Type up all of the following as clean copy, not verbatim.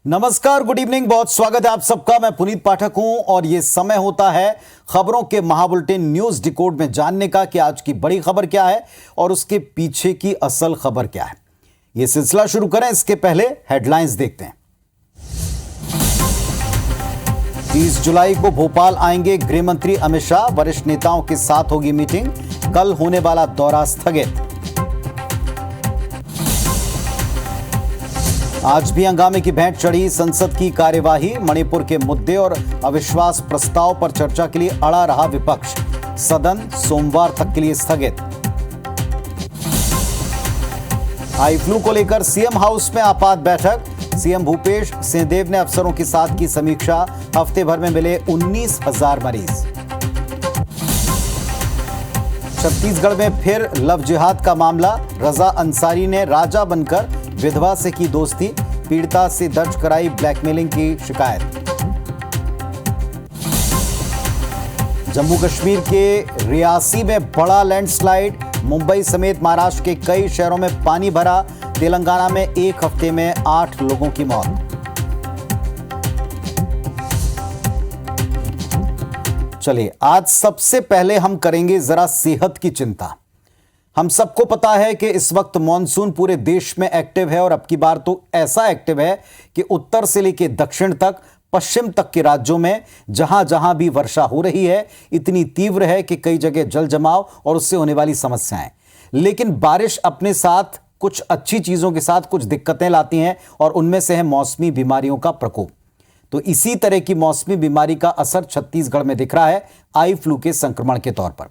नमस्कार, good evening. बहुत स्वागत है आप सबका। मैं पुनीत पाठक हूं और यह समय होता है खबरों के महाबुलेटिन न्यूज डिकोड में जानने का कि आज की बड़ी खबर क्या है और उसके पीछे की असल खबर क्या है। यह सिलसिला शुरू करें इसके पहले हेडलाइंस देखते हैं। 30 जुलाई को भोपाल आएंगे गृह मंत्री अमित शाह। वरिष्ठ नेताओं के साथ होगी मीटिंग। कल होने वाला दौरा स्थगित। आज भी हंगामे की भेंट चढ़ी संसद की कार्यवाही। मणिपुर के मुद्दे और अविश्वास प्रस्ताव पर चर्चा के लिए अड़ा रहा विपक्ष। सदन सोमवार तक के लिए स्थगित। आई फ्लू को लेकर सीएम हाउस में आपात बैठक। सीएम भूपेश सिंहदेव ने अफसरों के साथ की समीक्षा। हफ्ते भर में मिले 19,000 मरीज। छत्तीसगढ़ में फिर लव जिहाद का मामला। रजा अंसारी ने राजा बनकर विधवा से की दोस्ती। पीड़िता से दर्ज कराई ब्लैकमेलिंग की शिकायत। जम्मू कश्मीर के रियासी में बड़ा लैंडस्लाइड। मुंबई समेत महाराष्ट्र के कई शहरों में पानी भरा। तेलंगाना में एक हफ्ते में 8 लोगों की मौत। चलिए, आज सबसे पहले हम करेंगे जरा सेहत की चिंता। हम सबको पता है कि इस वक्त मॉनसून पूरे देश में एक्टिव है और अब की बार तो ऐसा एक्टिव है कि उत्तर से लेकर दक्षिण तक, पश्चिम तक के राज्यों में जहां जहां भी वर्षा हो रही है इतनी तीव्र है कि कई जगह जल जमाव और उससे होने वाली समस्याएं। लेकिन बारिश अपने साथ कुछ अच्छी चीजों के साथ कुछ दिक्कतें लाती हैं और उनमें से है मौसमी बीमारियों का प्रकोप। तो इसी तरह की मौसमी बीमारी का असर छत्तीसगढ़ में दिख रहा है आई फ्लू के संक्रमण के तौर पर।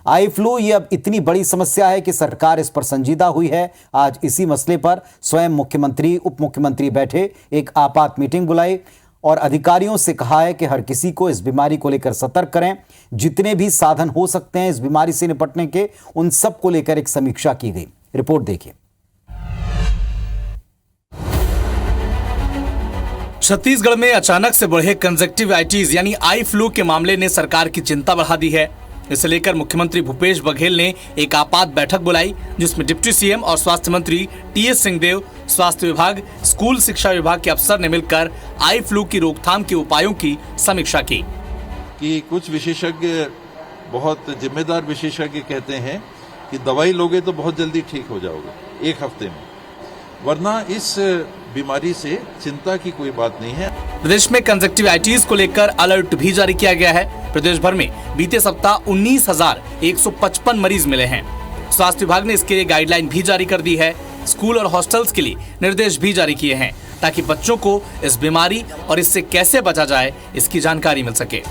आई फ्लू ये अब इतनी बड़ी समस्या है कि सरकार इस पर संजीदा हुई है। आज इसी मसले पर स्वयं मुख्यमंत्री, उप मुख्यमंत्री बैठे, एक आपात मीटिंग बुलाई और अधिकारियों से कहा है कि हर किसी को इस बीमारी को लेकर सतर्क करें। जितने भी साधन हो सकते हैं इस बीमारी से निपटने के, उन सब को लेकर एक समीक्षा की गई। रिपोर्ट देखिए। छत्तीसगढ़ में अचानक से बढ़े कंजक्टिवाइटिस यानी आई फ्लू के मामले ने सरकार की चिंता बढ़ा दी है। इसे लेकर मुख्यमंत्री भूपेश बघेल ने एक आपात बैठक बुलाई जिसमें डिप्टी सीएम और स्वास्थ्य मंत्री टीएस सिंहदेव, स्वास्थ्य विभाग, स्कूल शिक्षा विभाग के अफसर ने मिलकर आई फ्लू की रोकथाम के उपायों की समीक्षा की। कि कुछ विशेषज्ञ, बहुत जिम्मेदार विशेषज्ञ कहते हैं कि दवाई लोगे तो बहुत जल्दी ठीक हो जाओगे, 1 हफ्ते में, वरना इस बीमारी से चिंता की कोई बात नहीं है। प्रदेश में कंजक्टिवाइटिस को लेकर अलर्ट भी जारी किया गया है। प्रदेश भर में बीते सप्ताह 19,155 मरीज मिले हैं। स्वास्थ्य विभाग ने इसके लिए गाइडलाइन भी जारी कर दी है। स्कूल और हॉस्टल्स के लिए निर्देश भी जारी किए हैं ताकि बच्चों को इस बीमारी और इससे कैसे बचा जाए इसकी जानकारी मिल सके।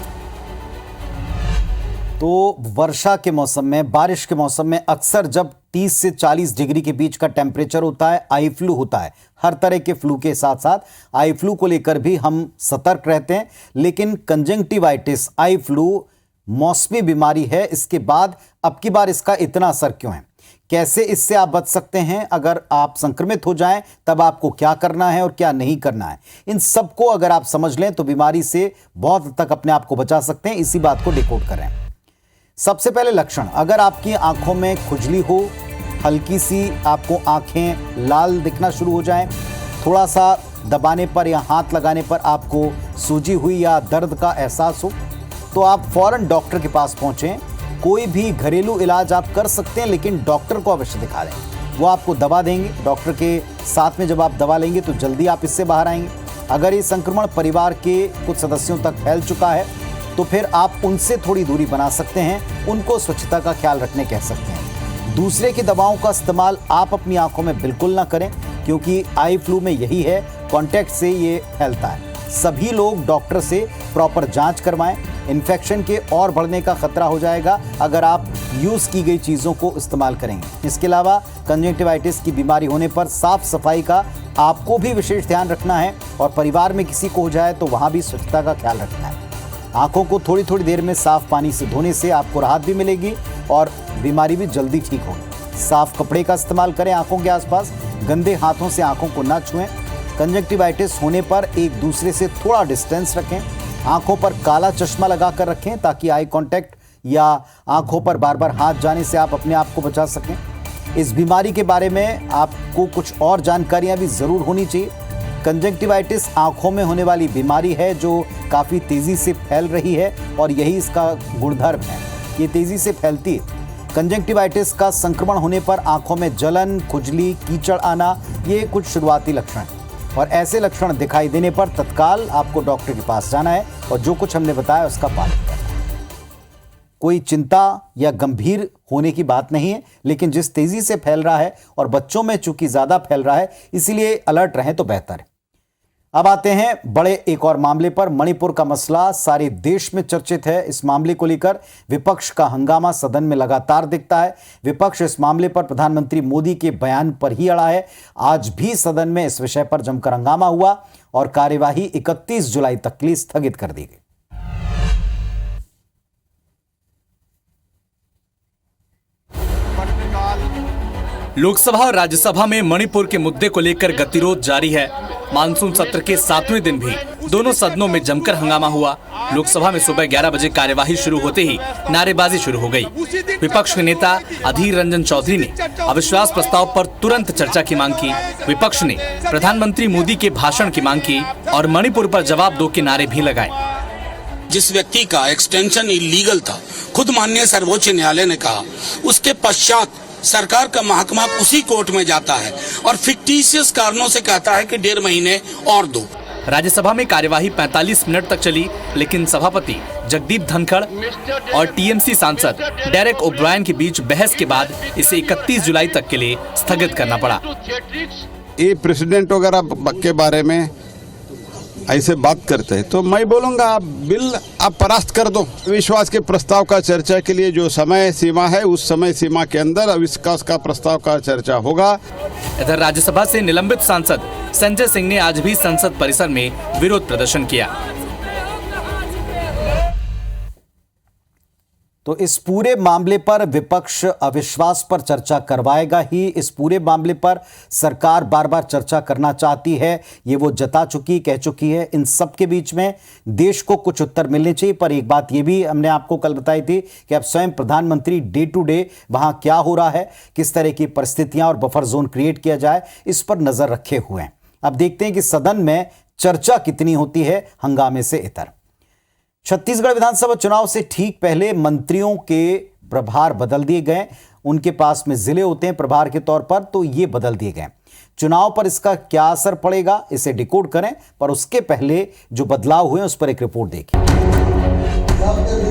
तो वर्षा के मौसम में, बारिश के मौसम में अक्सर जब 30 से 40 डिग्री के बीच का टेम्परेचर होता है, आई फ्लू होता है। हर तरह के फ्लू के साथ साथ आई फ्लू को लेकर भी हम सतर्क रहते हैं। लेकिन कंजंक्टिवाइटिस, आई फ्लू मौसमी बीमारी है। इसके बाद अब की बार इसका इतना असर क्यों है, कैसे इससे आप बच सकते हैं, अगर आप संक्रमित हो जाएं तब आपको क्या करना है और क्या नहीं करना है, इन सबको अगर आप समझ लें तो बीमारी से बहुत हद तक अपने आप को बचा सकते हैं। इसी बात को डिकोड करें। सबसे पहले लक्षण, अगर आपकी आंखों में खुजली हो, हल्की सी आपको आंखें लाल दिखना शुरू हो जाएं, थोड़ा सा दबाने पर या हाथ लगाने पर आपको सूजी हुई या दर्द का एहसास हो, तो आप फौरन डॉक्टर के पास पहुंचें। कोई भी घरेलू इलाज आप कर सकते हैं लेकिन डॉक्टर को अवश्य दिखा दें। वो आपको दवा देंगे। डॉक्टर के साथ में जब आप दवा लेंगे तो जल्दी आप इससे बाहर आएंगे। अगर ये संक्रमण परिवार के कुछ सदस्यों तक फैल चुका है तो फिर आप उनसे थोड़ी दूरी बना सकते हैं, उनको स्वच्छता का ख्याल रखने कह सकते हैं। दूसरे की दवाओं का इस्तेमाल आप अपनी आंखों में बिल्कुल ना करें, क्योंकि आई फ्लू में यही है, कांटेक्ट से ये फैलता है। सभी लोग डॉक्टर से प्रॉपर जांच करवाएं। इन्फेक्शन के और बढ़ने का खतरा हो जाएगा अगर आप यूज़ की गई चीज़ों को इस्तेमाल करेंगे। इसके अलावा कंजंक्टिवाइटिस की बीमारी होने पर साफ सफाई का आपको भी विशेष ध्यान रखना है और परिवार में किसी को हो जाए तो वहाँ भी स्वच्छता का ख्याल रखना है। आंखों को थोड़ी थोड़ी देर में साफ पानी से धोने से आपको राहत भी मिलेगी और बीमारी भी जल्दी ठीक होगी। साफ कपड़े का इस्तेमाल करें आंखों के आसपास। गंदे हाथों से आंखों को ना छुएं। कंजंक्टिवाइटिस होने पर एक दूसरे से थोड़ा डिस्टेंस रखें। आंखों पर काला चश्मा लगा कर रखें ताकि आई कांटेक्ट या आंखों पर बार बार हाथ जाने से आप अपने आप को बचा सकें। इस बीमारी के बारे में आपको कुछ और जानकारियां भी ज़रूर होनी चाहिए। कंजंक्टिवाइटिस आंखों में होने वाली बीमारी है जो काफ़ी तेज़ी से फैल रही है और यही इसका गुणधर्म है, ये तेज़ी से फैलती है। कंजंक्टिवाइटिस का संक्रमण होने पर आंखों में जलन, खुजली, कीचड़ आना, ये कुछ शुरुआती लक्षण हैं और ऐसे लक्षण दिखाई देने पर तत्काल आपको डॉक्टर के पास जाना है और जो कुछ हमने बताया उसका पालन करना है। कोई चिंता या गंभीर होने की बात नहीं है, लेकिन जिस तेजी से फैल रहा है और बच्चों में चूंकि ज्यादा फैल रहा है, इसीलिए अलर्ट रहें तो बेहतर है। अब आते हैं बड़े एक और मामले पर। मणिपुर का मसला सारे देश में चर्चित है। इस मामले को लेकर विपक्ष का हंगामा सदन में लगातार दिखता है। विपक्ष इस मामले पर प्रधानमंत्री मोदी के बयान पर ही अड़ा है। आज भी सदन में इस विषय पर जमकर हंगामा हुआ और कार्यवाही 31 जुलाई तक के लिए स्थगित कर दी गई। लोकसभा और राज्यसभा में मणिपुर के मुद्दे को लेकर गतिरोध जारी है। मानसून सत्र के 7वें दिन भी दोनों सदनों में जमकर हंगामा हुआ। लोकसभा में सुबह 11 बजे कार्यवाही शुरू होते ही नारेबाजी शुरू हो गई। विपक्ष के नेता अधीर रंजन चौधरी ने अविश्वास प्रस्ताव पर तुरंत चर्चा की मांग की। विपक्ष ने प्रधानमंत्री मोदी के भाषण की मांग की और मणिपुर पर जवाब दो के नारे भी लगाए। जिस व्यक्ति का एक्सटेंशन इलीगल था, खुद माननीय सर्वोच्च न्यायालय ने कहा, उसके पश्चात सरकार का महकमा उसी कोर्ट में जाता है और फिक्टिशियस कारणों से कहता है कि 1.5 महीने और दो। राज्यसभा में कार्यवाही 45 मिनट तक चली, लेकिन सभापति जगदीप धनखड़ और टीएमसी सांसद डेरेक ओब्रायन के बीच बहस के बाद इसे 31 जुलाई तक के लिए स्थगित करना पड़ा। ये प्रेसिडेंट वगैरह के बारे में ऐसे बात करते हैं तो मैं बोलूंगा आप बिल आप परास्त कर दो। विश्वास के प्रस्ताव का चर्चा के लिए जो समय सीमा है, उस समय सीमा के अंदर अविश्वास का प्रस्ताव का चर्चा होगा। इधर राज्यसभा से निलंबित सांसद संजय सिंह ने आज भी संसद परिसर में विरोध प्रदर्शन किया। तो इस पूरे मामले पर विपक्ष अविश्वास पर चर्चा करवाएगा ही। इस पूरे मामले पर सरकार बार बार चर्चा करना चाहती है, ये वो जता चुकी, कह चुकी है। इन सब के बीच में देश को कुछ उत्तर मिलने चाहिए। पर एक बात ये भी हमने आपको कल बताई थी कि अब स्वयं प्रधानमंत्री डे टू डे वहां क्या हो रहा है, किस तरह की परिस्थितियां और बफर जोन क्रिएट किया जाए, इस पर नजर रखे हुए हैं। अब देखते हैं कि सदन में चर्चा कितनी होती है हंगामे से इतर। छत्तीसगढ़ विधानसभा चुनाव से ठीक पहले मंत्रियों के प्रभार बदल दिए गए। उनके पास में जिले होते हैं प्रभार के तौर पर, तो ये बदल दिए गए। चुनाव पर इसका क्या असर पड़ेगा, इसे डिकोड करें, पर उसके पहले जो बदलाव हुए उस पर एक रिपोर्ट देखिए।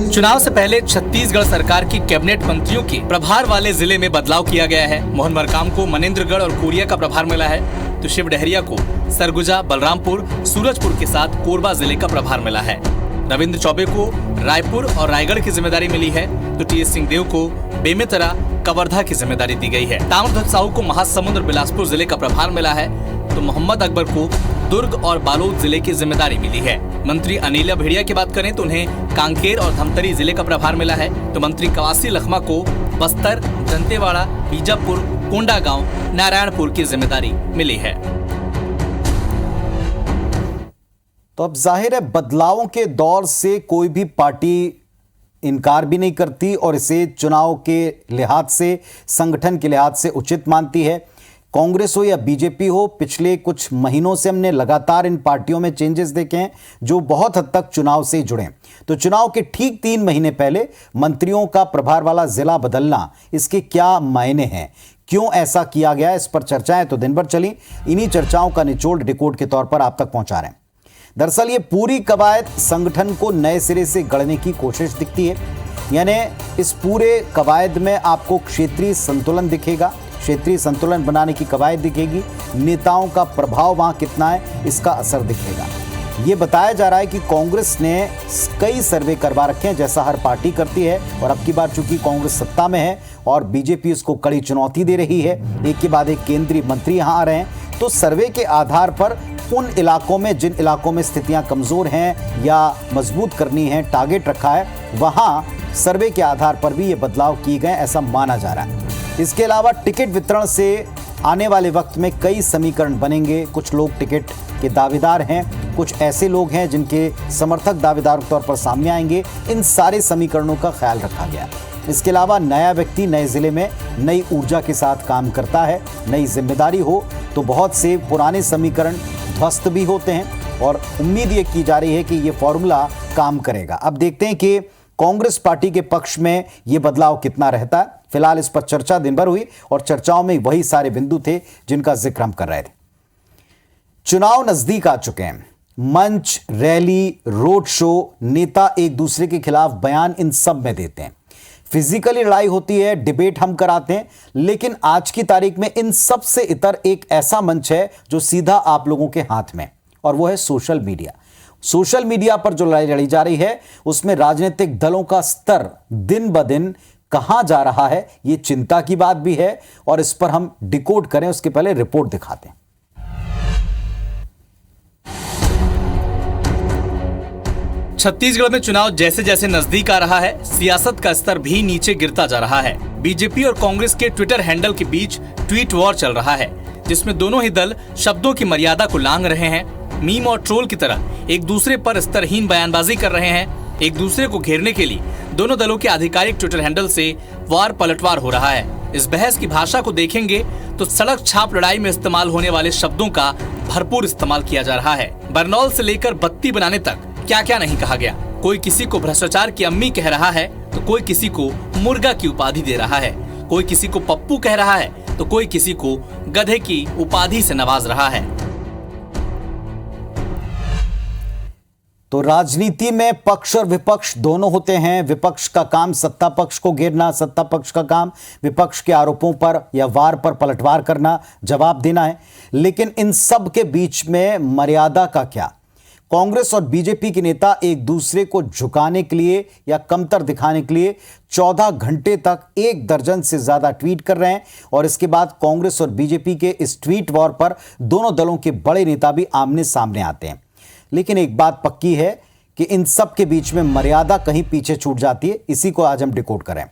चुनाव से पहले छत्तीसगढ़ सरकार की कैबिनेट मंत्रियों के प्रभार वाले जिले में बदलाव किया गया है। मोहन मरकाम को मनेन्द्रगढ़ और कोरिया का प्रभार मिला है, तो शिव डहरिया को सरगुजा, बलरामपुर, सूरजपुर के साथ कोरबा जिले का प्रभार मिला है। रविंद्र चौबे को रायपुर और रायगढ़ की जिम्मेदारी मिली है, तो टीएस सिंहदेव को बेमेतरा, कवर्धा की जिम्मेदारी दी गई है। ताम्रध्वज साहू को महासमुंद और बिलासपुर जिले का प्रभार मिला है, तो मोहम्मद अकबर को दुर्ग और बालोद जिले की जिम्मेदारी मिली है। मंत्री अनिला भेड़िया की बात करें तो उन्हें कांकेर और धमतरी जिले का प्रभार मिला है, तो मंत्री कवासी लखमा को बस्तर, दंतेवाड़ा, बीजापुर, कोंडागांव, नारायणपुर की जिम्मेदारी मिली है। तो अब जाहिर है बदलावों के दौर से कोई भी पार्टी इनकार भी नहीं करती और इसे चुनाव के लिहाज से, संगठन के लिहाज से उचित मानती है। कांग्रेस हो या बीजेपी हो, पिछले कुछ महीनों से हमने लगातार इन पार्टियों में चेंजेस देखे हैं जो बहुत हद तक चुनाव से जुड़े। तो चुनाव के ठीक 3 महीने पहले मंत्रियों का प्रभार वाला जिला बदलना, इसके क्या मायने हैं, क्यों ऐसा किया गया, इस पर चर्चाएं तो दिन भर चली। इन्हीं चर्चाओं का निचोड़ रिकॉर्ड के तौर पर आप तक पहुंचा रहे हैं। दरअसल ये पूरी कवायद संगठन को नए सिरे से गढ़ने की कोशिश दिखती है। यानी इस पूरे कवायद में आपको क्षेत्रीय संतुलन दिखेगा, क्षेत्रीय संतुलन बनाने की कवायद दिखेगी, नेताओं का प्रभाव वहां कितना है इसका असर दिखेगा। ये बताया जा रहा है कि कांग्रेस ने कई सर्वे करवा रखे हैं, जैसा हर पार्टी करती है, और अब की बार चूंकि कांग्रेस सत्ता में है और बीजेपी उसको कड़ी चुनौती दे रही है, एक के बाद एक केंद्रीय मंत्री यहां आ रहे हैं, तो सर्वे के आधार पर उन इलाकों में, जिन इलाकों में स्थितियां कमजोर हैं या मजबूत करनी है, टारगेट रखा है, वहां सर्वे के आधार पर भी ये बदलाव किए गए, ऐसा माना जा रहा है। इसके अलावा टिकट वितरण से आने वाले वक्त में कई समीकरण बनेंगे। कुछ लोग टिकट के दावेदार हैं, कुछ ऐसे लोग हैं जिनके समर्थक दावेदार के तौर पर सामने आएंगे। इन सारे समीकरणों का ख्याल रखा गया। इसके अलावा नया व्यक्ति नए जिले में नई ऊर्जा के साथ काम करता है, नई जिम्मेदारी हो, तो बहुत से पुराने समीकरण ध्वस्त भी होते हैं और उम्मीद ये की जा रही है कि ये फॉर्मूला काम करेगा। अब देखते हैं कि कांग्रेस पार्टी के पक्ष में ये बदलाव कितना रहता है। फिलहाल इस पर चर्चा दिन भर हुई और चर्चाओं में वही सारे बिंदु थे जिनका जिक्र हम कर रहे थे। चुनाव नजदीक आ चुके हैं। मंच, रैली, रोड शो, नेता एक दूसरे के खिलाफ बयान, इन सब में देते हैं। फिजिकली लड़ाई होती है, डिबेट हम कराते हैं, लेकिन आज की तारीख में इन सब से इतर एक ऐसा मंच है जो सीधा आप लोगों के हाथ में, और वो है सोशल मीडिया। सोशल मीडिया पर जो लड़ाई लड़ी जा रही है उसमें राजनीतिक दलों का स्तर दिन ब दिन कहां जा रहा है, ये चिंता की बात भी है। और इस पर हम डिकोड करें उसके पहले रिपोर्ट दिखाते हैं। छत्तीसगढ़ में चुनाव जैसे जैसे नजदीक आ रहा है, सियासत का स्तर भी नीचे गिरता जा रहा है। बीजेपी और कांग्रेस के ट्विटर हैंडल के बीच ट्वीट वॉर चल रहा है, जिसमें दोनों ही दल शब्दों की मर्यादा को लांघ रहे हैं। मीम और ट्रोल की तरह एक दूसरे पर स्तरहीन बयानबाजी कर रहे हैं। एक दूसरे को घेरने के लिए दोनों दलों के आधिकारिक ट्विटर हैंडल से वार पलटवार हो रहा है। इस बहस की भाषा को देखेंगे तो सड़क छाप लड़ाई में इस्तेमाल होने वाले शब्दों का भरपूर इस्तेमाल किया जा रहा है। बरनौल से लेकर बत्ती बनाने तक क्या क्या नहीं कहा गया। कोई किसी को भ्रष्टाचार की अम्मी कह रहा है तो कोई किसी को मुर्गा की उपाधि दे रहा है। कोई किसी को पप्पू कह रहा है तो कोई किसी को गधे की उपाधि से नवाज रहा है। तो राजनीति में पक्ष और विपक्ष दोनों होते हैं। विपक्ष का काम सत्ता पक्ष को घेरना, सत्ता पक्ष का काम विपक्ष के आरोपों पर या वार पर पलटवार करना, जवाब देना है। लेकिन इन सब के बीच में मर्यादा का क्या? कांग्रेस और बीजेपी के नेता एक दूसरे को झुकाने के लिए या कमतर दिखाने के लिए 14 घंटे तक 1 दर्जन से ज्यादा ट्वीट कर रहे हैं। और इसके बाद कांग्रेस और बीजेपी के इस ट्वीट वॉर पर दोनों दलों के बड़े नेता भी आमने सामने आते हैं। लेकिन एक बात पक्की है कि इन सब के बीच में मर्यादा कहीं पीछे छूट जाती है। इसी को आज हम डिकोड करें।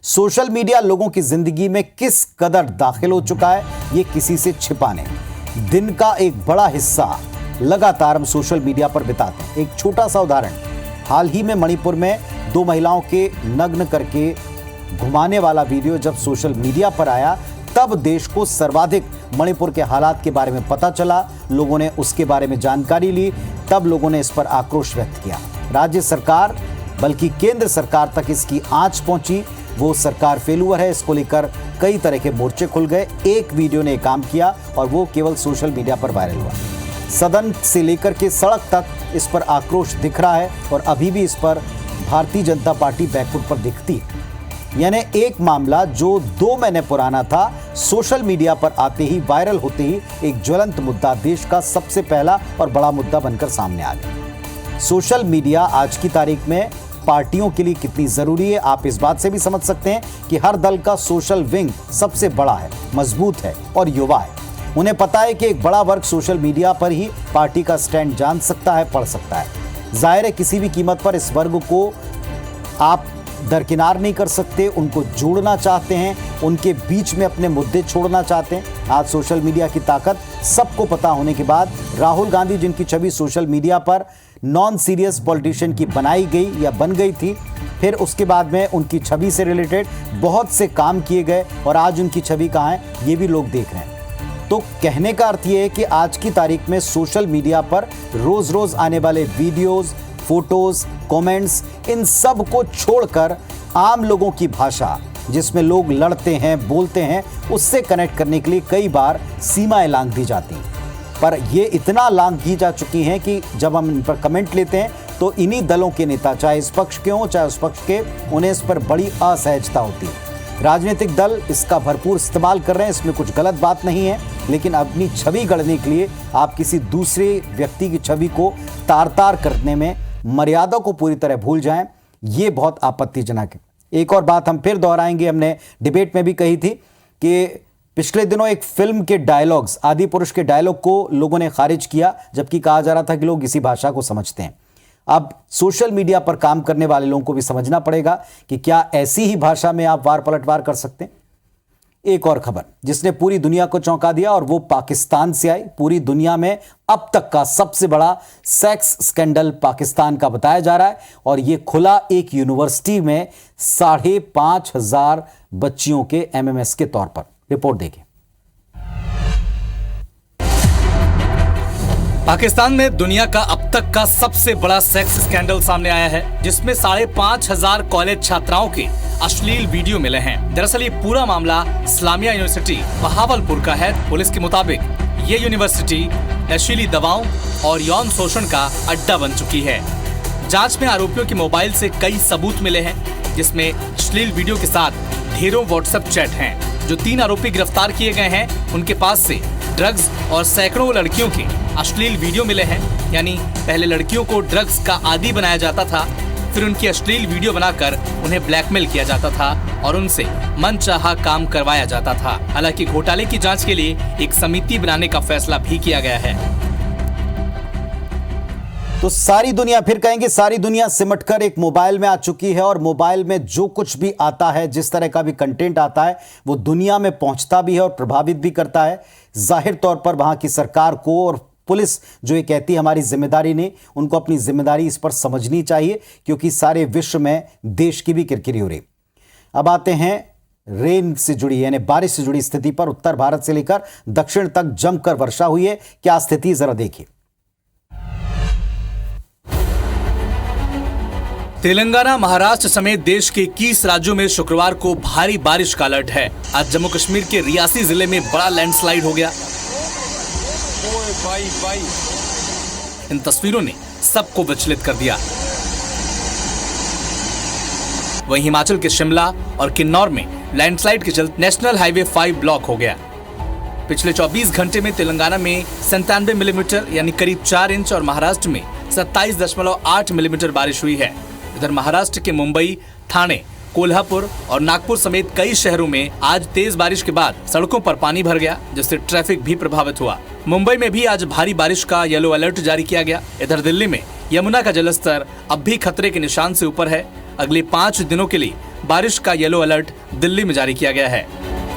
सोशल मीडिया लोगों की जिंदगी में किस कदर दाखिल हो चुका है, ये किसी से छिपा नहीं। दिन का एक बड़ा हिस्सा लगातार हम सोशल मीडिया पर बिताते हैं। एक छोटा सा उदाहरण, हाल ही में मणिपुर में 2 महिलाओं के नग्न करके घुमाने वाला वीडियो जब सोशल मीडिया पर आया, तब देश को सर्वाधिक मणिपुर के हालात के बारे में पता चला। लोगों ने उसके बारे में जानकारी ली, तब लोगों ने इस पर आक्रोश व्यक्त किया। राज्य सरकार बल्कि केंद्र सरकार तक इसकी आंच पहुंची। वो सरकार फेलुअर है, इसको लेकर कई तरह के मोर्चे खुल गए। एक वीडियो ने काम किया और वो केवल सोशल मीडिया पर वायरल हुआ। सदन से लेकर के सड़क तक इस पर आक्रोश दिख रहा है और अभी भी इस पर भारतीय जनता पार्टी बैकफुट पर दिखती है। यानी एक मामला जो 2 महीने पुराना था, सोशल मीडिया पर आते ही, वायरल होते ही एक ज्वलंत मुद्दा, देश का सबसे पहला और बड़ा मुद्दा बनकर सामने आ गया। सोशल मीडिया आज की तारीख में पार्टियों के लिए कितनी जरूरी है, आप इस बात से भी समझ सकते हैं कि हर दल का सोशल विंग सबसे बड़ा है, मजबूत है और युवा है। उन्हें पता है कि एक बड़ा वर्ग सोशल मीडिया पर ही पार्टी का स्टैंड जान सकता है, पढ़ सकता है। जाहिर है किसी भी कीमत पर इस वर्ग को आप दरकिनार नहीं कर सकते, उनको जोड़ना चाहते हैं, उनके बीच में अपने मुद्दे छोड़ना चाहते हैं। आज सोशल मीडिया की ताकत सबको पता होने के बाद राहुल गांधी, जिनकी छवि सोशल मीडिया पर नॉन सीरियस पॉलिटिशियन की बनाई गई या बन गई थी, फिर उसके बाद में उनकी छवि से रिलेटेड बहुत से काम किए गए और आज उनकी छवि कहाँ है ये भी लोग देख रहे हैं। तो कहने का अर्थ ये है कि आज की तारीख में सोशल मीडिया पर रोज रोज आने वाले वीडियोस, फोटोज, कमेंट्स, इन सब को छोड़कर आम लोगों की भाषा, जिसमें लोग लड़ते हैं, बोलते हैं, उससे कनेक्ट करने के लिए कई बार सीमाएं लांघ दी जाती हैं। पर ये इतना लांघ दी जा चुकी हैं कि जब हम इन पर कमेंट लेते हैं तो इन्हीं दलों के नेता, चाहे इस पक्ष के हों चाहे उस पक्ष के, उन्हें इस पर बड़ी असहजता होती है। राजनीतिक दल इसका भरपूर इस्तेमाल कर रहे हैं, इसमें कुछ गलत बात नहीं है, लेकिन अपनी छवि गढ़ने के लिए आप किसी दूसरे व्यक्ति की छवि को तार-तार करने में मर्यादा को पूरी तरह भूल जाएं, ये बहुत आपत्तिजनक है। एक और बात हम फिर दोहराएंगे, हमने डिबेट में भी कही थी कि पिछले दिनों एक फिल्म के डायलॉग्स, आदि पुरुष के डायलॉग को लोगों ने खारिज किया, जबकि कहा जा रहा था कि लोग इसी भाषा को समझते हैं। अब सोशल मीडिया पर काम करने वाले लोगों को भी समझना पड़ेगा कि क्या ऐसी ही भाषा में आप वार पलटवार कर सकते हैं। एक और खबर जिसने पूरी दुनिया को चौंका दिया और वो पाकिस्तान से आई। पूरी दुनिया में अब तक का सबसे बड़ा सेक्स स्कैंडल पाकिस्तान का बताया जा रहा है और ये खुला एक यूनिवर्सिटी में 5,500 बच्चियों के MMS के तौर पर। रिपोर्ट देखिए। पाकिस्तान में दुनिया का अब तक का सबसे बड़ा सेक्स स्कैंडल सामने आया है, जिसमें 5,500 कॉलेज छात्राओं के अश्लील वीडियो मिले हैं। दरअसल ये पूरा मामला इस्लामिया यूनिवर्सिटी बहावलपुर का है। पुलिस के मुताबिक ये यूनिवर्सिटी नशीली दवाओं और यौन शोषण का अड्डा बन चुकी है। जांच में आरोपियों के मोबाइल से कई सबूत मिले हैं, जिसमें अश्लील वीडियो के साथ ढेरों व्हाट्सएप चैट हैं। जो 3 आरोपी गिरफ्तार किए गए हैं, उनके पास से ड्रग्स और सैकड़ों लड़कियों के अश्लील वीडियो मिले हैं। यानी पहले लड़कियों को ड्रग्स का आदी बनाया जाता था, फिर उनकी अश्लील वीडियो बनाकर उन्हें ब्लैकमेल किया जाता था और उनसे मनचाहा काम करवाया जाता था। हालांकि घोटाले की जांच के लिए एक समिति बनाने का फैसला भी किया गया है। तो सारी दुनिया, फिर कहेंगे सारी दुनिया सिमटकर एक मोबाइल में आ चुकी है और मोबाइल में जो कुछ भी आता है, जिस तरह का भी कंटेंट आता है, वो दुनिया में पहुंचता भी है और प्रभावित भी करता है। जाहिर तौर पर वहां की सरकार को और पुलिस जो ये कहती है हमारी जिम्मेदारी नहीं, उनको अपनी जिम्मेदारी इस पर समझनी चाहिए, क्योंकि सारे विश्व में देश की भी किरकिरी हो रही। अब आते हैं रेन से जुड़ी यानी बारिश से जुड़ी स्थिति पर। उत्तर भारत से लेकर दक्षिण तक जमकर वर्षा हुई है। क्या स्थिति, जरा देखिए। तेलंगाना, महाराष्ट्र समेत देश के 21 राज्यों में शुक्रवार को भारी बारिश का अलर्ट है। आज जम्मू कश्मीर के रियासी जिले में बड़ा लैंडस्लाइड हो गया। इन तस्वीरों ने सबको विचलित कर दिया। वहीं हिमाचल के शिमला और किन्नौर में लैंडस्लाइड के चलते नेशनल हाईवे 5 ब्लॉक हो गया। पिछले 24 घंटे में तेलंगाना में 97 मिलीमीटर यानी करीब 4 इंच और महाराष्ट्र में 27.8 मिलीमीटर बारिश हुई है। इधर महाराष्ट्र के मुंबई, ठाणे, कोल्हापुर और नागपुर समेत कई शहरों में आज तेज बारिश के बाद सड़कों पर पानी भर गया, जिससे ट्रैफिक भी प्रभावित हुआ। मुंबई में भी आज भारी बारिश का येलो अलर्ट जारी किया गया। इधर दिल्ली में यमुना का जलस्तर अब भी खतरे के निशान से ऊपर है। अगले 5 दिनों के लिए बारिश का येलो अलर्ट दिल्ली में जारी किया गया है।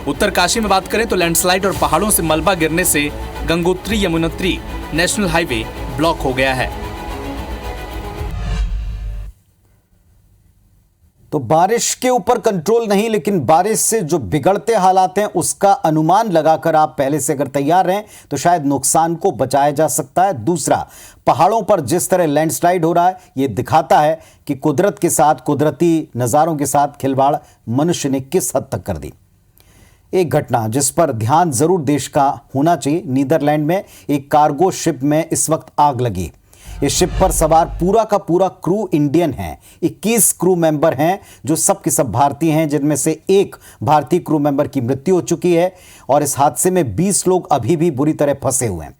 उत्तरकाशी में बात करें तो लैंडस्लाइड और पहाड़ों से मलबा गिरने से Gangotri Yamunotri national highway block हो गया है। तो बारिश के ऊपर कंट्रोल नहीं, लेकिन बारिश से जो बिगड़ते हालात हैं उसका अनुमान लगाकर आप पहले से अगर तैयार रहें तो शायद नुकसान को बचाया जा सकता है। दूसरा, पहाड़ों पर जिस तरह लैंडस्लाइड हो रहा है, यह दिखाता है कि कुदरत के साथ, कुदरती नज़ारों के साथ खिलवाड़ मनुष्य ने किस हद तक कर दी। एक घटना जिस पर ध्यान जरूर देश का होना चाहिए। नीदरलैंड में एक कार्गो शिप में इस वक्त आग लगी। इस शिप पर सवार पूरा का पूरा क्रू इंडियन है। 21 क्रू मेंबर हैं जो सब के सब भारतीय हैं, जिनमें से एक भारतीय क्रू मेंबर की मृत्यु हो चुकी है और इस हादसे में 20 लोग अभी भी बुरी तरह फंसे हुए हैं।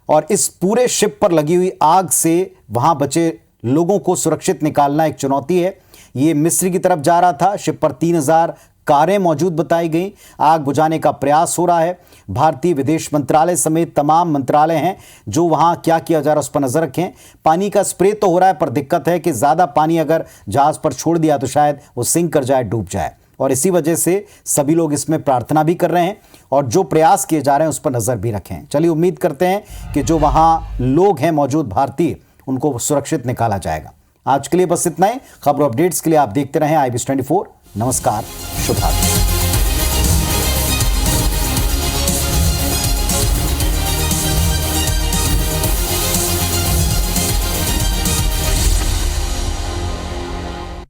और इस पूरे शिप पर लगी हुई आग से वहां बचे लोगों को सुरक्षित निकालना एक चुनौती है। ये मिस्र की तरफ जा रहा था। शिप पर 3000 कारें मौजूद बताई गई। आग बुझाने का प्रयास हो रहा है। भारतीय विदेश मंत्रालय समेत तमाम मंत्रालय हैं जो वहां क्या किया जा रहा है उस पर नजर रखें। पानी का स्प्रे तो हो रहा है, पर दिक्कत है कि ज्यादा पानी अगर जहाज पर छोड़ दिया तो शायद वो सिंक कर जाए, डूब जाए। और इसी वजह से सभी लोग इसमें प्रार्थना भी कर रहे हैं और जो प्रयास किए जा रहे हैं उस पर नजर भी रखें। चलिए, उम्मीद करते हैं कि जो वहां लोग हैं मौजूद भारतीय, उनको सुरक्षित निकाला जाएगा। आज के लिए बस इतना ही। खबरों अपडेट्स के लिए आप देखते रहें IBS 24। नमस्कार, शुभ रात्रि।